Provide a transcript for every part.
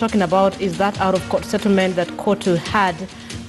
talking about is that out-of-court settlement that KOTU had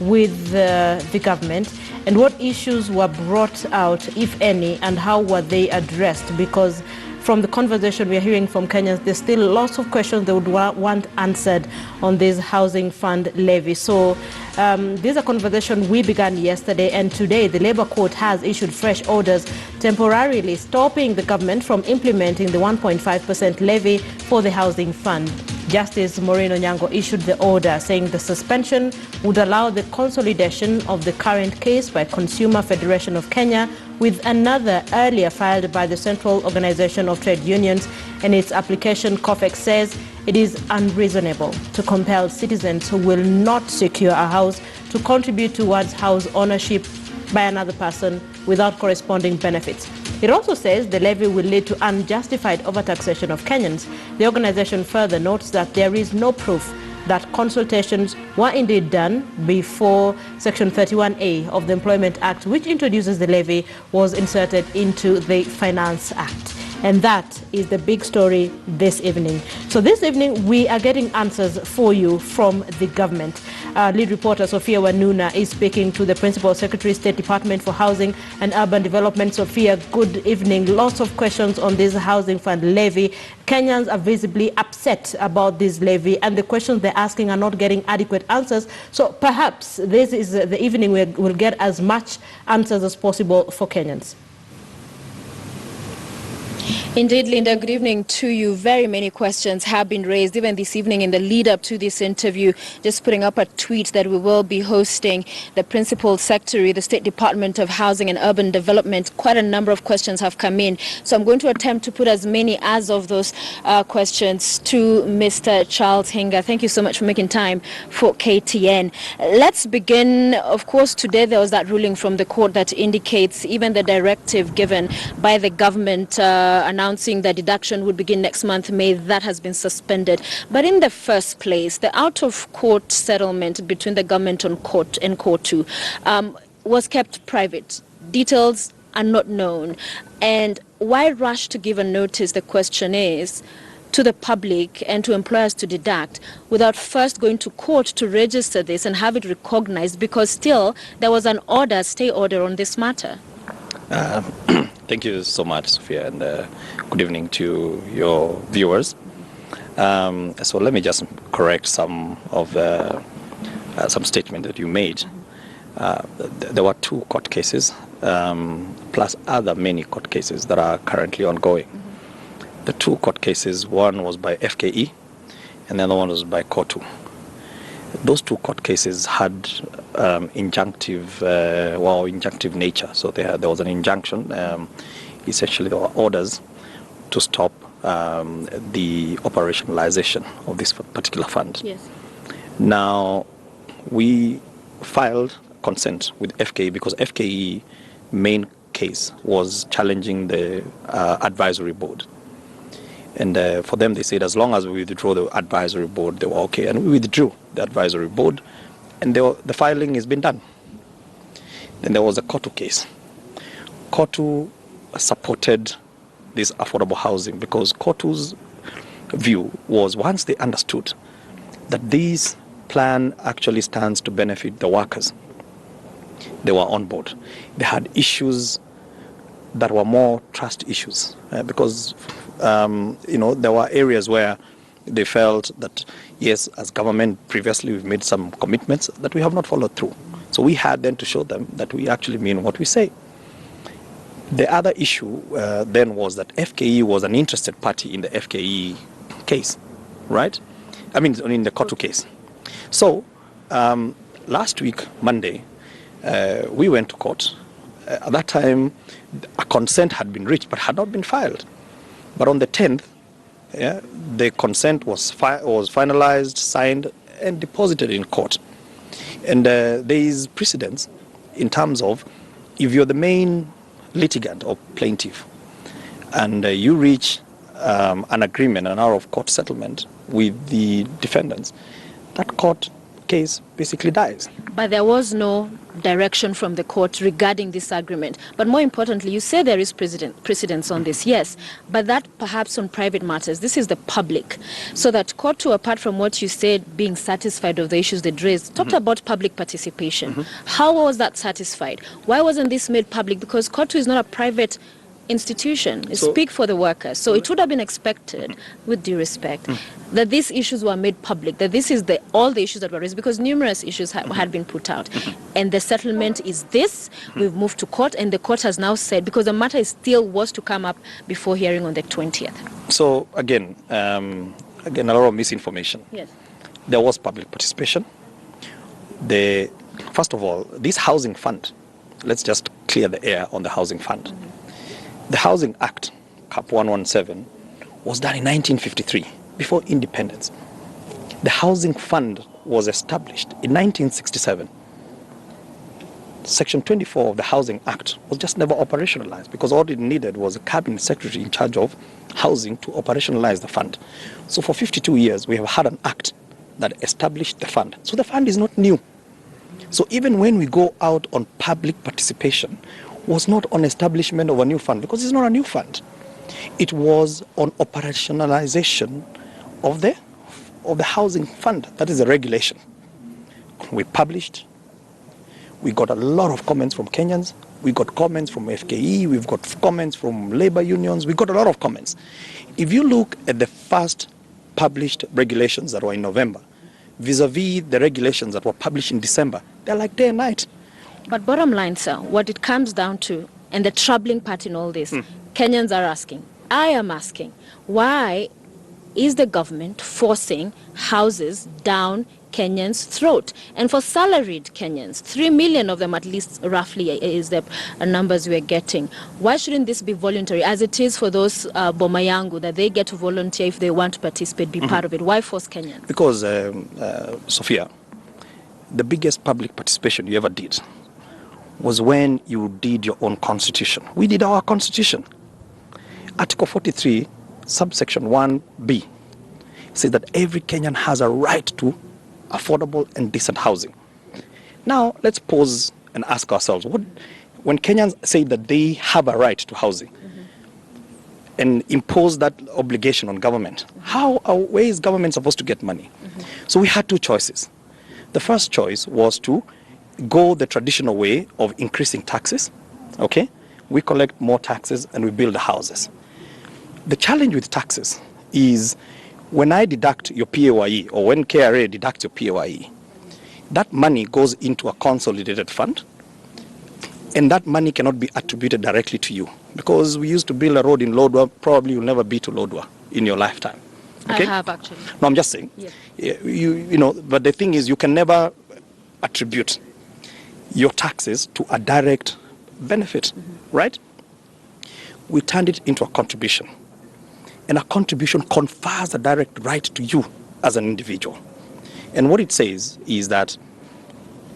with the government, and what issues were brought out, if any, and how were they addressed? Because from the conversation we are hearing from Kenyans, there's still lots of questions they would want answered on this housing fund levy. So this is a conversation we began yesterday, and today the Labour Court has issued fresh orders temporarily stopping the government from implementing the 1.5% levy for the housing fund. Justice Maureen Onyango issued the order saying the suspension would allow the consolidation of the current case by Consumer Federation of Kenya with another earlier filed by the Central Organization of Trade Unions. And its application, COFEX, says it is unreasonable to compel citizens who will not secure a house to contribute towards house ownership by another person without corresponding benefits. It also says the levy will lead to unjustified overtaxation of Kenyans. The organization further notes that there is no proof that consultations were indeed done before Section 31A of the Employment Act, which introduces the levy, was inserted into the Finance Act. And that is the big story this evening. So this evening, we are getting answers for you from the government. Lead reporter Sophia Wanuna is speaking to the Principal Secretary, State Department for Housing and Urban Development. Sophia, good evening. Lots of questions on this housing fund levy. Kenyans are visibly upset about this levy, and the questions they're asking are not getting adequate answers. So perhaps this is the evening we will get as much answers as possible for Kenyans. Indeed, Linda, good evening to you. Very many questions have been raised even this evening in the lead up to this interview. Just putting up a tweet that we will be hosting the Principal Secretary, the State Department of Housing and Urban Development. Quite a number of questions have come in. So I'm going to attempt to put as many as of those questions to Mr. Charles Hinga. Thank you so much for making time for KTN. Let's begin. Of course, today there was that ruling from the court that indicates even the directive given by the government announcing that deduction would begin next month, May, that has been suspended. But in the first place, the out-of-court settlement between the government and KOTU was kept private. Details are not known. And why rush to give a notice, the question is, to the public and to employers to deduct without first going to court to register this and have it recognized, because still there was an order, stay order on this matter? Thank you so much, Sophia, and good evening to your viewers. So let me just correct some of some statement that you made. There were 2 court cases, plus other many court cases that are currently ongoing. The 2 court cases, one was by FKE, and the other one was by KOTU. Those 2 court cases had injunctive nature. So there was an injunction. Essentially, there were orders to stop the operationalization of this particular fund. Yes. Now, we filed consent with FKE because FKE main case was challenging the advisory board. And for them, they said as long as we withdraw the advisory board, they were okay. And we withdrew the advisory board, and the filing has been done. Then there was a KOTU case. KOTU supported this affordable housing because KOTU's view was, once they understood that this plan actually stands to benefit the workers, they were on board. They had issues that were more trust issues because there were areas where they felt that, yes, as government previously we've made some commitments that we have not followed through. So we had then to show them that we actually mean what we say. The other issue then was that FKE was an interested party in the FKE case, right? I mean, in the KOTU case. So last week, Monday, we went to court. At that time, a consent had been reached but had not been filed. But on the 10th, the consent was finalized, signed, and deposited in court. And there is precedence in terms of if you're the main litigant or plaintiff and you reach an agreement, an out-of-court settlement with the defendants, that court case basically dies. But there was no direction from the court regarding this agreement. But more importantly, you say there is precedence on this, yes, but that perhaps on private matters. This is the public. So that court too, apart from what you said, being satisfied of the issues they raised, talked about public participation. How was that satisfied? Why wasn't this made public? Because court too is not a private institution. It speaks for the workers. So it would have been expected, with due respect, that these issues were made public, that this is all the issues that were raised, because numerous issues had been put out. And the settlement is this. We've moved to court, and the court has now said, because the matter still was to come up before hearing on the 20th. So again, a lot of misinformation. Yes. There was public participation. First of all, this housing fund, let's just clear the air on the housing fund. The Housing Act, Cap 117, was done in 1953, before independence. The Housing Fund was established in 1967. Section 24 of the Housing Act was just never operationalized, because all it needed was a cabinet secretary in charge of housing to operationalize the fund. So for 52 years, we have had an act that established the fund. So the fund is not new. So even when we go out on public participation, was not on establishment of a new fund, because it's not a new fund. It was on operationalization of the housing fund. That is a regulation. We published. We got a lot of comments from Kenyans. We got comments from FKE. We've got comments from labor unions. We got a lot of comments. If you look at the first published regulations that were in November, vis-a-vis the regulations that were published in December, they're like day and night. But bottom line, sir, what it comes down to, and the troubling part in all this, Kenyans are asking, I am asking, why is the government forcing houses down Kenyans' throat? And for salaried Kenyans, 3 million of them at least, roughly, is the numbers we're getting. Why shouldn't this be voluntary, as it is for those Bomayangu, that they get to volunteer if they want to participate, be part of it? Why force Kenyans? Because, Sophia, the biggest public participation you ever did was when you did your own constitution. We did our constitution. Article 43, subsection 1B, says that every Kenyan has a right to affordable and decent housing. Now, let's pause and ask ourselves, when Kenyans say that they have a right to housing and impose that obligation on government, where is government supposed to get money? So we had two choices. The first choice was to go the traditional way of increasing taxes. Okay, we collect more taxes and we build the houses. The challenge with taxes is when I deduct your PAYE, or when KRA deducts your PAYE, that money goes into a consolidated fund, and that money cannot be attributed directly to you, because we used to build a road in Lodwar. Probably you'll never be to Lodwar in your lifetime. Okay? I have actually. No, I'm just saying. Yeah. You know, but the thing is, you can never attribute your taxes to a direct benefit, right? We turned it into a contribution. And a contribution confers a direct right to you as an individual. And what it says is that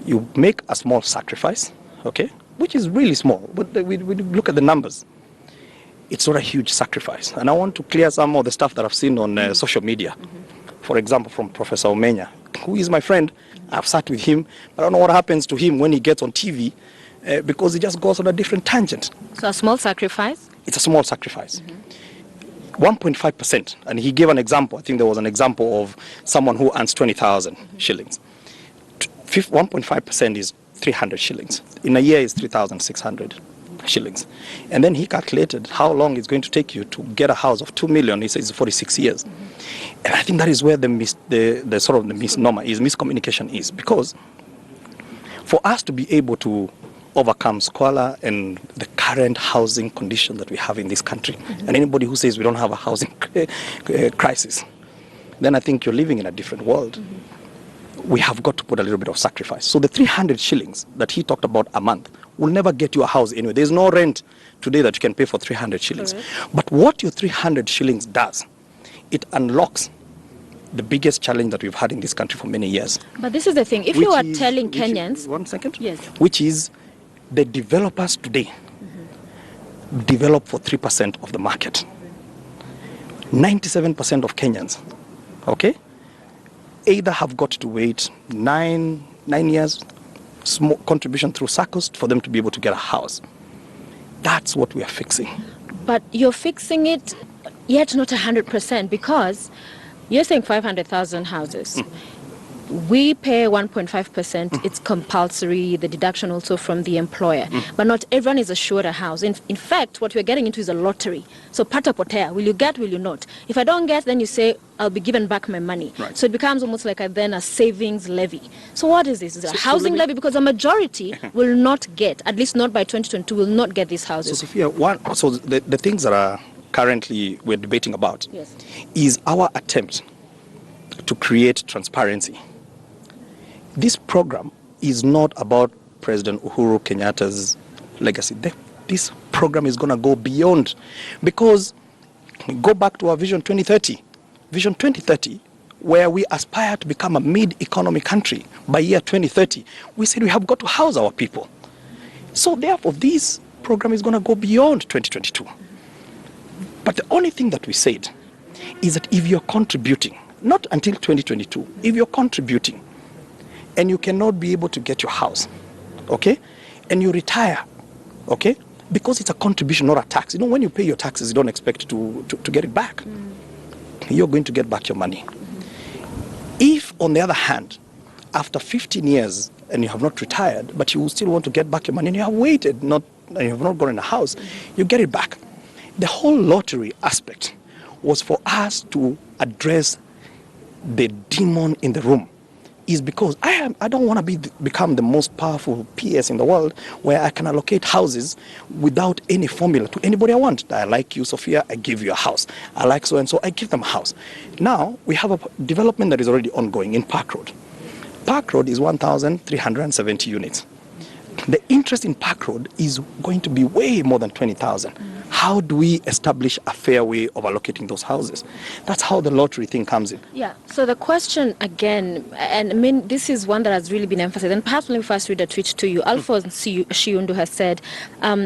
you make a small sacrifice, okay, which is really small, but we look at the numbers. It's not a huge sacrifice. And I want to clear some of the stuff that I've seen on social media. For example, from Professor Omenya, who is my friend. I've sat with him, but I don't know what happens to him when he gets on TV, because he just goes on a different tangent. So a small sacrifice? It's a small sacrifice. 1.5%. And he gave an example. I think there was an example of someone who earns 20,000 shillings. 1.5% is 300 shillings. In a year, it's 3,600 shillings. And then he calculated how long it's going to take you to get a house of 2 million. He says 46 years. And I think that is where the misnomer is, miscommunication is. Because for us to be able to overcome squalor and the current housing condition that we have in this country, and anybody who says we don't have a housing crisis, then I think you're living in a different world. We have got to put a little bit of sacrifice. So the 300 shillings that he talked about a month will never get you a house anyway. There's no rent today that you can pay for 300 shillings. But what your 300 shillings does, it unlocks the biggest challenge that we've had in this country for many years. But this is the thing. If you are telling Kenyans... 1 second. Yes. Which is the developers today develop for 3% of the market. 97% of Kenyans, okay, either have got to wait nine years, small contribution through SACCOs for them to be able to get a house. That's what we are fixing. But you're fixing it, yet not 100%, because you're saying 500,000 houses. We pay 1.5%. It's compulsory, the deduction also from the employer. But not everyone is assured a house. In fact, what we're getting into is a lottery. So pata potea, will you get, will you not? If I don't get, then you say, I'll be given back my money. Right. So it becomes almost like a savings levy. So what is this? Is it a housing levy? Because a majority will not get, at least not by 2022, will not get these houses. So Sophia, the things that are currently we're debating about Yes. is our attempt to create transparency. This program is not about President Uhuru Kenyatta's legacy. This program is going to go beyond, because go back to our Vision 2030. Vision 2030, where we aspire to become a mid-economy country by year 2030. We said we have got to house our people. So therefore, this program is going to go beyond 2022. But the only thing that we said is that if you're contributing, not until 2022, if you're contributing, and you cannot be able to get your house, okay, and you retire, okay, because it's a contribution, not a tax. You know, when you pay your taxes, you don't expect to get it back. You're going to get back your money. If, on the other hand, after 15 years and you have not retired, but you still want to get back your money and you have waited, and you have not gotten a house, you get it back. The whole lottery aspect was for us to address the demon in the room. Is because I don't want to become the most powerful PS in the world, where I can allocate houses without any formula to anybody I want. I like you, Sophia, I give you a house. I like so and so, I give them a house. Now we have a development that is already ongoing in Park Road. Park Road is 1,370 units. The interest in Park Road is going to be way more than 20,000. How do we establish a fair way of allocating those houses? That's how the lottery thing comes in. Yeah, so the question again, and I mean, this is one that has really been emphasized, and perhaps let me first read a tweet to you. Alphonse Shiundu has said,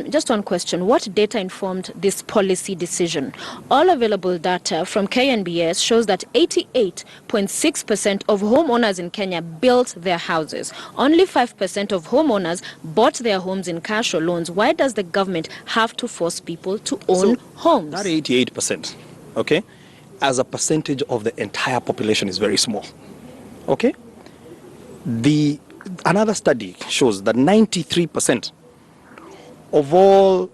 just one question, what data informed this policy decision? All available data from KNBS shows that 88.6% of homeowners in Kenya built their houses. Only 5% of homeowners bought their homes in cash or loans. Why does the government have to force people to own homes? That 88%, okay, as a percentage of the entire population is very small, okay? Another study shows that 93% of all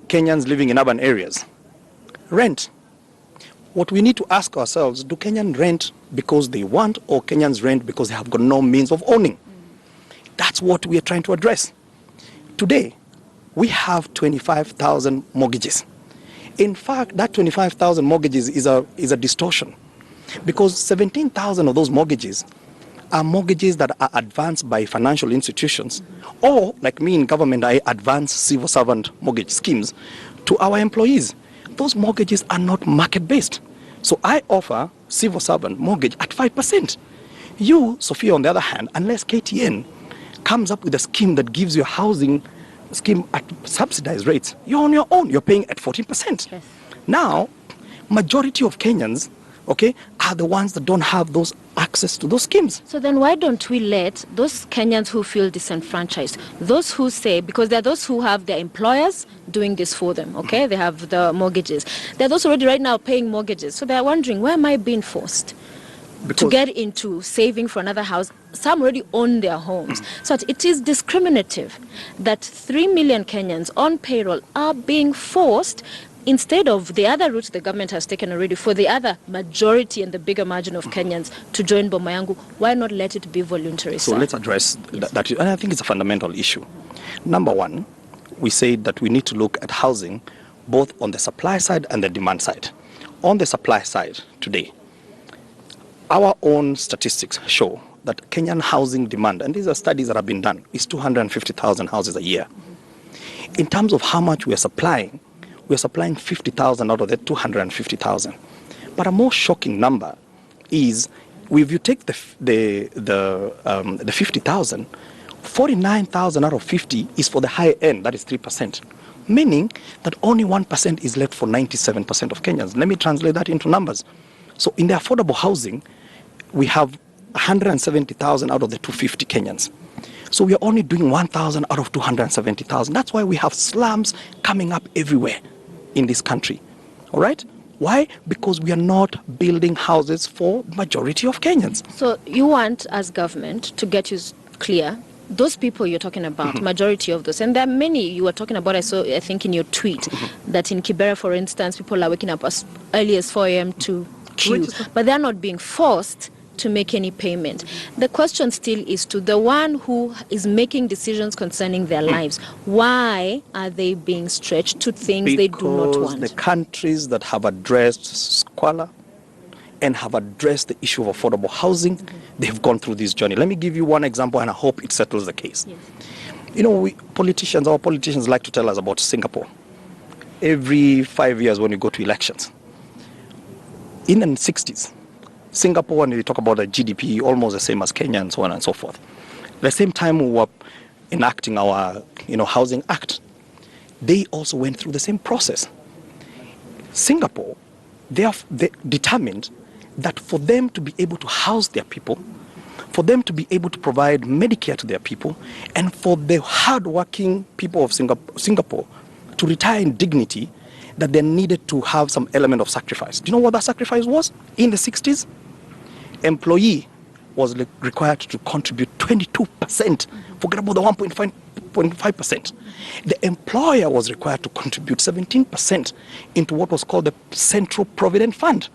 Kenyans living in urban areas rent. What we need to ask ourselves, do Kenyans rent because they want, or Kenyans rent because they have got no means of owning? That's what we are trying to address. Today, we have 25,000 mortgages. In fact, that 25,000 mortgages is a distortion, because 17,000 of those mortgages are mortgages that are advanced by financial institutions, or like me in government, I advance civil servant mortgage schemes to our employees. Those mortgages are not market-based. So I offer civil servant mortgage at 5%. You, Sophia, on the other hand, unless KTN comes up with a scheme that gives you a housing scheme at subsidized rates, you're on your own. You're paying at 14%. Yes. Now, majority of Kenyans, okay, are the ones that don't have those access to those schemes. So then why don't we let those Kenyans who feel disenfranchised, those who say, because there are those who have their employers doing this for them, okay, they have the mortgages. There are those already right now paying mortgages. So they're wondering, why am I being forced to get into saving for another house? Some already own their homes. So it is discriminative that 3 million Kenyans on payroll are being forced, instead of the other route the government has taken already for the other majority and the bigger margin of Kenyans to join Boma Yangu. Why not let it be voluntary? So let's address that. And I think it's a fundamental issue. Number one, we said that we need to look at housing both on the supply side and the demand side. On the supply side today, our own statistics show that Kenyan housing demand, and these are studies that have been done, is 250,000 houses a year. In terms of how much we are supplying 50,000 out of that 250,000. But a more shocking number is, if you take the 50,000, 49,000 out of 50 is for the high end, that is 3%. Meaning that only 1% is left for 97% of Kenyans. Let me translate that into numbers. So in the affordable housing, we have 170,000 out of the 250 Kenyans. So we are only doing 1,000 out of 270,000. That's why we have slums coming up everywhere in this country. All right? Why? Because we are not building houses for majority of Kenyans. So you want, as government, to get you clear, those people you're talking about, majority of those, and there are many you were talking about, I think in your tweet, that in Kibera, for instance, people are waking up as early as 4 a.m. to queue, but they're not being forced to make any payment. The question still is to the one who is making decisions concerning their lives. Why are they being stretched to things they do not want? Because the countries that have addressed squalor and have addressed the issue of affordable housing, they've gone through this journey. Let me give you one example, and I hope it settles the case. Yes. You know, our politicians like to tell us about Singapore. Every 5 years when you go to elections. In the 60s, Singapore, when we talk about the GDP, almost the same as Kenya and so on and so forth. At the same time we were enacting our Housing Act, they also went through the same process. Singapore, they determined that for them to be able to house their people, for them to be able to provide Medicare to their people, and for the hard-working people of Singapore to retire in dignity, that they needed to have some element of sacrifice. Do you know what that sacrifice was? In the 60s, employee was required to contribute 22%. Forget about the 1.5%. The employer was required to contribute 17% into what was called the Central Provident Fund.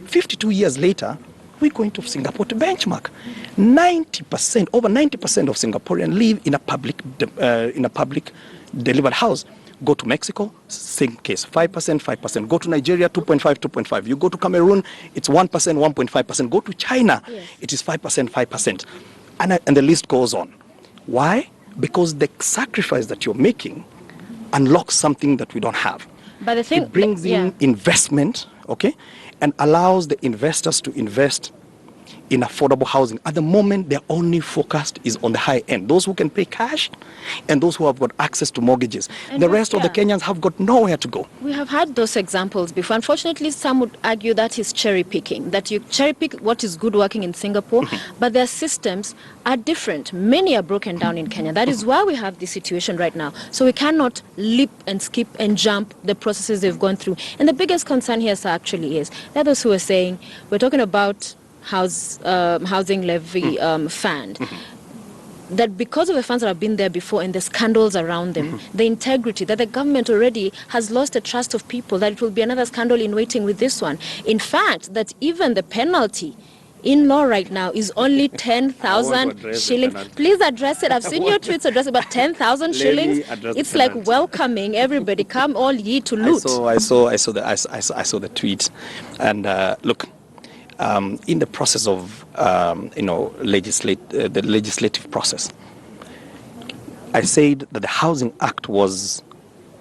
52 years later, we're going to Singapore to benchmark. 90%, over 90% of Singaporeans live in a public delivered house. Go to Mexico, same case, 5%, 5%. Go to Nigeria, 2.5, 2.5. You go to Cameroon, it's 1%, 1.5%. Go to China, it is 5%, 5%. And the list goes on. Why? Because the sacrifice that you're making unlocks something that we don't have. But the thing, it brings in investment, okay, and allows the investors to invest in affordable housing. At the moment, their only focus is on the high end. Those who can pay cash and those who have got access to mortgages. And the rest of the Kenyans have got nowhere to go. We have had those examples before. Unfortunately, some would argue that is cherry picking, that you cherry pick what is good working in Singapore, but their systems are different. Many are broken down in Kenya. That is why we have this situation right now. So we cannot leap and skip and jump the processes they've gone through. And the biggest concern here, sir, actually is that those who are saying, we're talking about housing levy fund, that because of the funds that have been there before and the scandals around them, the integrity, that the government already has lost the trust of people, that it will be another scandal in waiting with this one. In fact, that even the penalty in law right now is only 10,000 shillings. Please address it. I've seen your tweets address it, but 10,000 shillings. It's like welcoming everybody. Come all ye to loot. I saw the tweet, and look. In the process of the legislative process, I said that the Housing Act was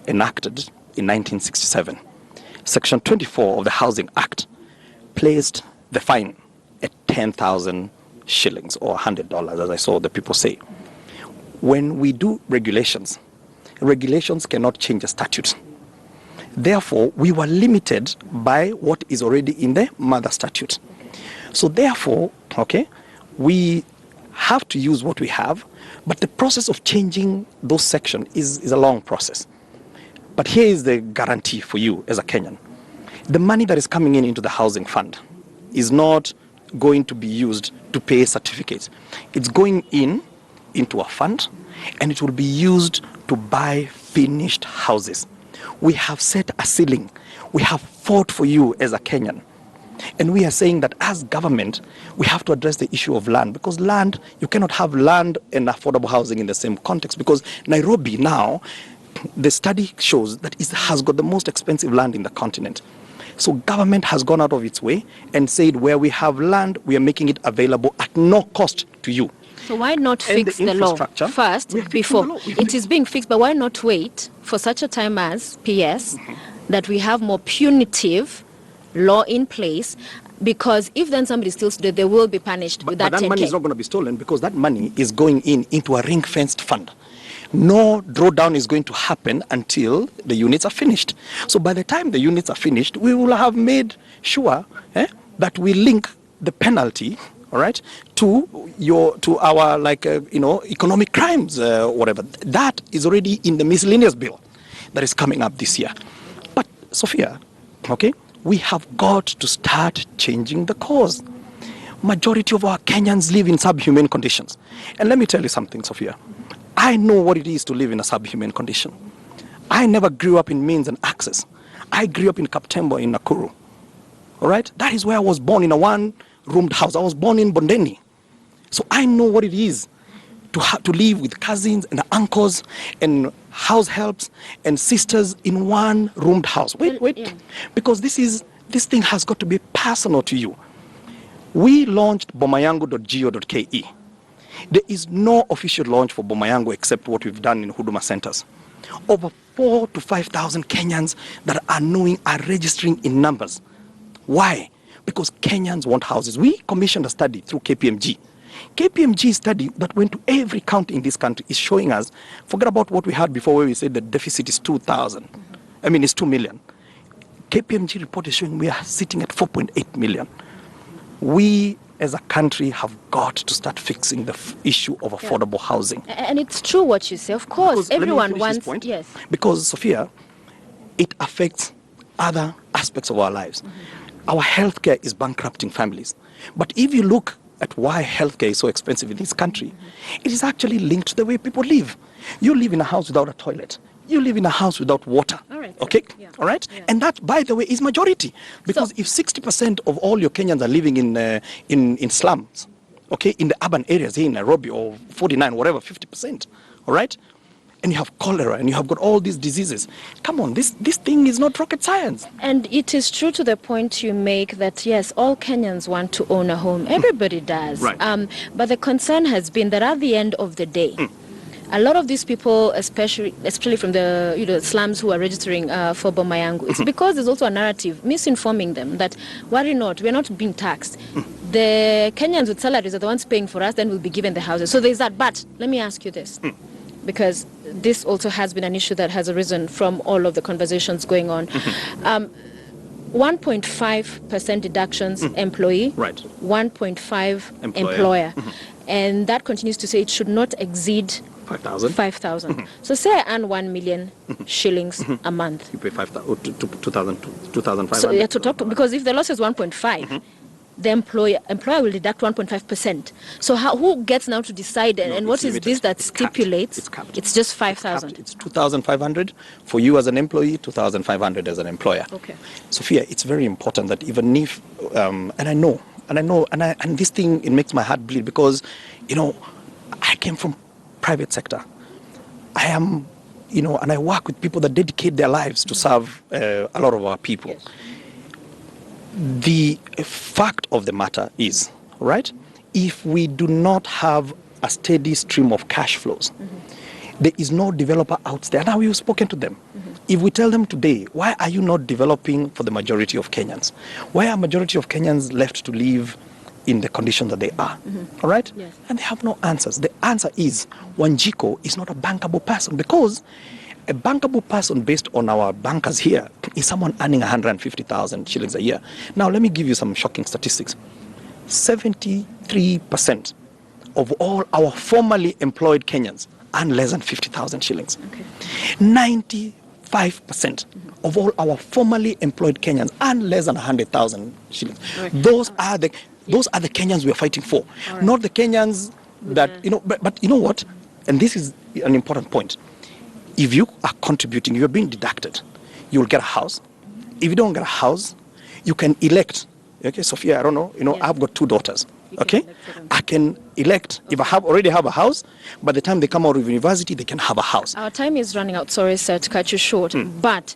enacted in 1967. Section 24 of the Housing Act placed the fine at 10,000 shillings or $100, as I saw the people say. When we do regulations cannot change a statute. Therefore, we were limited by what is already in the mother statute. So therefore, we have to use what we have, but the process of changing those sections is a long process. But here is the guarantee for you as a Kenyan. The money that is coming into the housing fund is not going to be used to pay certificates. It's going into a fund, and it will be used to buy finished houses. We have set a ceiling. We have fought for you as a Kenyan. And we are saying that as government, we have to address the issue of land, because land, you cannot have land and affordable housing in the same context, because Nairobi now, the study shows that it has got the most expensive land in the continent. So government has gone out of its way and said where we have land, we are making it available at no cost to you. So why not fix the law first before it is being fixed? But why not wait for such a time as PS that we have more punitive law in place? Because if then somebody steals today, they will be punished with that 10K. But that money is not going to be stolen, because that money is going into a ring-fenced fund. No drawdown is going to happen until the units are finished. So by the time the units are finished, we will have made sure that we link the penalty, all right, to our economic crimes, whatever. That is already in the miscellaneous bill that is coming up this year. But Sophia, okay, we have got to start changing the course. Majority of our Kenyans live in subhuman conditions. And let me tell you something, Sophia. I know what it is to live in a subhuman condition. I never grew up in means and access. I grew up in Kaptembo in Nakuru. All right? That is where I was born, in a one-roomed house. I was born in Bondeni. So I know what it is to live with cousins and uncles and house helps and sisters in one-roomed house. Wait. Yeah. Because this thing has got to be personal to you. We launched bomayangu.go.ke. There is no official launch for Bomayangu except what we've done in Huduma centers. Over 4,000 to 5,000 Kenyans that are knowing are registering in numbers. Why? Because Kenyans want houses. We commissioned a study through KPMG. KPMG study that went to every county in this country is showing us, forget about what we had before where we said the deficit is 2,000. It's 2 million. KPMG report is showing we are sitting at 4.8 million. We as a country have got to start fixing the issue of affordable housing. And it's true what you say. Of course, everyone wants. Yes. Because, Sophia, it affects other aspects of our lives. Mm-hmm. Our healthcare is bankrupting families. But if you look at why healthcare is so expensive in this country, it is actually linked to the way people live. You live in a house without a toilet. You live in a house without water. All right, okay? Yeah. All right? Yeah. And that, by the way, is majority. Because if 60% of all your Kenyans are living in slums, okay, in the urban areas here in Nairobi, or 49, whatever, 50%, all right? And you have cholera, and you have got all these diseases. Come on, this thing is not rocket science. And it is true to the point you make that, yes, all Kenyans want to own a home. Everybody does. Right. But the concern has been that at the end of the day, a lot of these people, especially from the slums who are registering for Bomayangu, it's because there's also a narrative misinforming them that, worry not, we're not being taxed. The Kenyans with salaries are the ones paying for us, then we'll be given the houses. So there's that. But let me ask you this, because this also has been an issue that has arisen from all of the conversations going on. 1.5% deductions employee, right. 1.5 employer. And that continues to say it should not exceed 5,000. So say I earn 1 million shillings a month. You pay 2,500. So yeah, because if the loss is 1.5, the employer will deduct 1.5%. So who gets now to decide? And what is this that stipulates? It's capped. It's just 5,000. It's 2,500 for you as an employee, 2,500 as an employer. Okay. Sophia, it's very important that even if, and this thing, it makes my heart bleed because, I came from private sector. I am, and I work with people that dedicate their lives to serve a lot of our people. Yes. The fact of the matter is, right, if we do not have a steady stream of cash flows, there is no developer out there. Now we've spoken to them. If we tell them today, why are you not developing for the majority of Kenyans? Why are majority of Kenyans left to live in the condition that they are? All right? Yes. And they have no answers. The answer is Wanjiko is not a bankable person, because a bankable person based on our bankers here is someone earning 150,000 shillings a year. Now, let me give you some shocking statistics. 73% of all our formerly employed Kenyans earn less than 50,000 shillings. Okay. 95% of all our formerly employed Kenyans earn less than 100,000 shillings. Okay. Those are the Kenyans we are fighting for, not the Kenyans that, but you know what? And this is an important point. If you are contributing, you're being deducted, you'll get a house. If you don't get a house, you can elect. Okay, Sophia, I don't know, I've got 2 daughters. Okay, I can elect. If I already have a house, by the time they come out of university, they can have a house. Our time is running out. Sorry, sir, to cut you short. But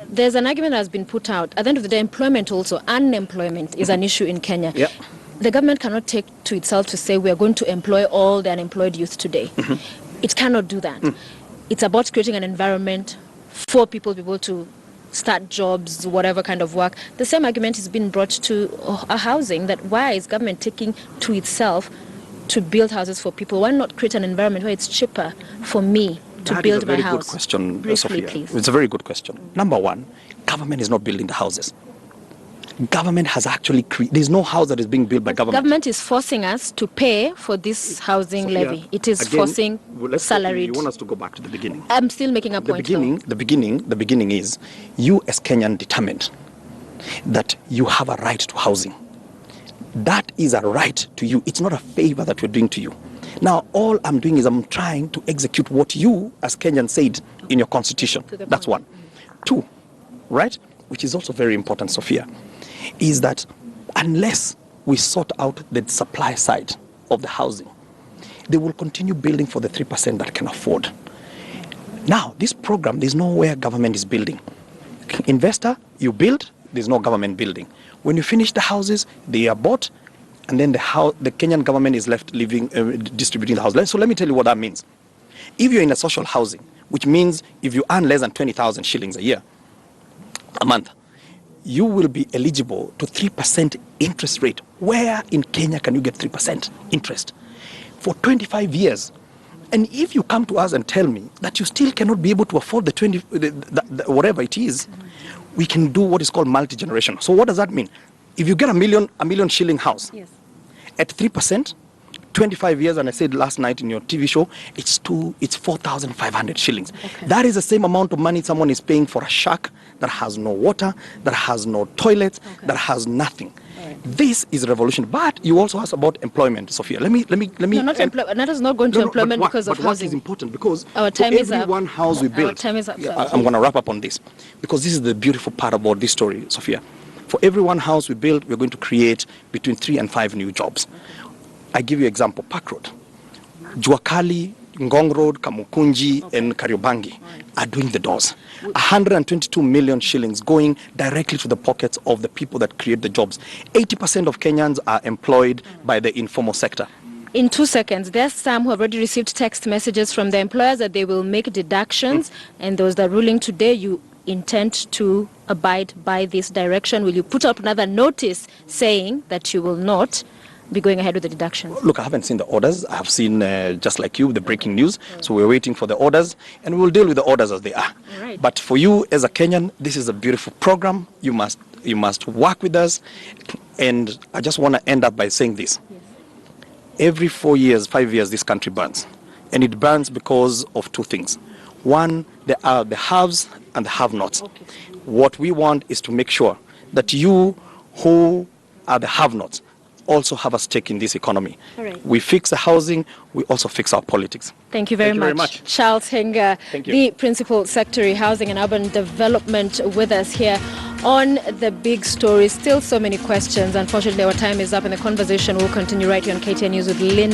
there's an argument that has been put out. At the end of the day, employment also, unemployment is an issue in Kenya. Yeah. The government cannot take to itself to say we are going to employ all the unemployed youth today. It cannot do that. It's about creating an environment for people to be able to start jobs, whatever kind of work. The same argument is being brought to a housing, that why is government taking to itself to build houses for people? Why not create an environment where it's cheaper for me to build my house? That is a very good question, Briefly, Sophia. please. It's a very good question. Number one, government is not building the houses. Government has actually there's no house that is being built by government. Government is forcing us to pay for this housing levy. It is again, forcing salaried. salaried. You want us to go back to the beginning? I'm still making a point. The beginning is you as Kenyan determined that you have a right to housing. That is a right to you. It's not a favor that we're doing to you. Now, all I'm doing is I'm trying to execute what you as Kenyan said in your constitution. That's one. Two, right, which is also very important, Sophia, is that unless we sort out the supply side of the housing, they will continue building for the 3% that can afford. Now, this program, there's nowhere government is building. Investor, you build, there's no government building. When you finish the houses, they are bought, and then the Kenyan government is left distributing the house. So let me tell you what that means. If you're in a social housing, which means if you earn less than 20,000 shillings a month, you will be eligible to 3% interest rate. Where in Kenya can you get 3% interest? For 25 years. And if you come to us and tell me that you still cannot be able to afford the whatever it is, we can do what is called MultiGeneration. So what does that mean? If you get a million shilling house, yes, at 3%, 25 years, and I said last night in your TV show, it's 4,500 shillings. Okay. That is the same amount of money someone is paying for a shack that has no water, that has no toilets, okay, that has nothing. Right. This is revolution. But you also asked about employment, Sophia. Let me. No, let us not go into employment because of housing. What is important, because our time is up. One house we build. Our time is up. I'm going to wrap up on this, because this is the beautiful part about this story, Sophia. For every one house we build, we're going to create between 3 and 5 new jobs. I give you example, Park Road, Juakali, Ngong Road, Kamukunji, okay, and Kariobangi are doing the doors. 122 million shillings going directly to the pockets of the people that create the jobs. 80% of Kenyans are employed by the informal sector. In 2 seconds, there's some who have already received text messages from their employers that they will make deductions, and those that are ruling today, you intend to abide by this direction. Will you put up another notice saying that you will not be going ahead with the deductions? Look, I haven't seen the orders. I have seen, just like you, the breaking news. So we're waiting for the orders, and we'll deal with the orders as they are. Right. But for you as a Kenyan, this is a beautiful program. You must work with us. And I just want to end up by saying this. Yes. Every 4 years, 5 years, this country burns. And it burns because of two things. One, there are the haves and the have-nots. Okay. What we want is to make sure that you who are the have-nots also have a stake in this economy. Right. We fix the housing, we also fix our politics. Thank you very much. Charles Henga, the Principal Secretary, Housing and Urban Development, with us here on The Big Story. Still so many questions. Unfortunately, our time is up, and the conversation will continue right here on KTN News with Linda.